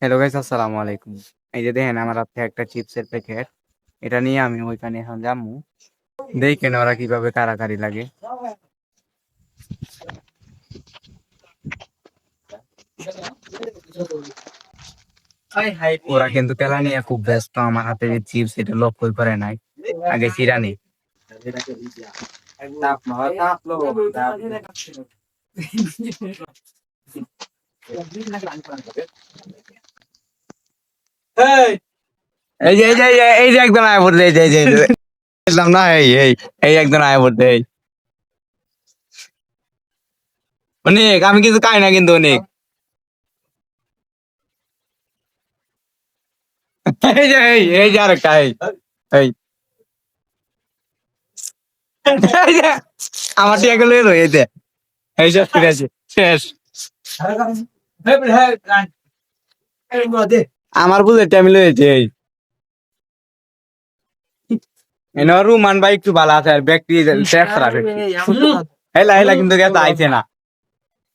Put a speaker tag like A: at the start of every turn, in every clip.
A: Hello guys, আসসালামু আলাইকুম। এই যে দেখেন আমার হাতে একটা চিপসের প্যাকেট। এটা নিয়ে আমি ওইখানে এখন যাবো। দেখেন ওরা কিভাবে কারাকারি লাগে। ওরা কিন্তু খেলা নিয়ে খুব ব্যস্ত। আমার হাতে যে চিপস এটা লক্ষ্যই করে নাই। আগে চিরানি। এই যে একজন আয় পড়ছে, এই যে বুঝলাম না, এই একজন আয় পড়ছে। অনেক আমি কিছু খাই না কিন্তু অনেক। এই যে আরেকটা এই এই যে আমার টিয়া গুলো রয়েছে। এই সব ঠিক আছে, শেষ। আমার বুঝে টাইম লয়েছে। রুমান ভাই একটু ভালো আছে, আর ব্যক্তি শেষ খারাপ। হেলা হেলা কিন্তু গেছে আইছে না।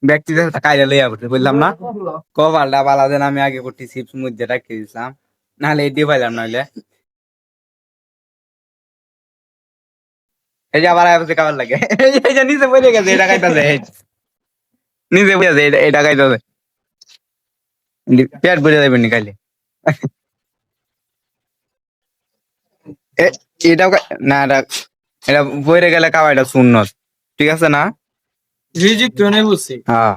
A: ব্যক্তি কাইলে লইয়া পড়ছে, বললাম না কপালটা বালা দেন। আমি আগে করছি চিপস মধ্যে রাখি দিছিলাম, নাহলে এটি পাইলাম। নইলে এই যে আবার আইছে খাবার লাগে। এই যে নিচে পড়ে গেছে, এটা খাইতেছে। নিচে পড়ে আছে, এটা খাইতেছে। পেট ভরে যাবেন খাইলে। এটাও না, এটা বইরে গেলে খাওয়াটা সুন্নত, ঠিক আছে না?
B: রিজিক তো নেই বুঝছি।
A: হ্যাঁ,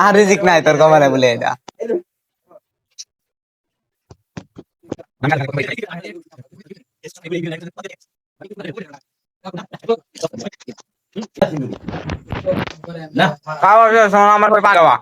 A: আর রিজিক নাই তোর কপালে বলে এটা। খাওয়া আমার পাগাওয়া।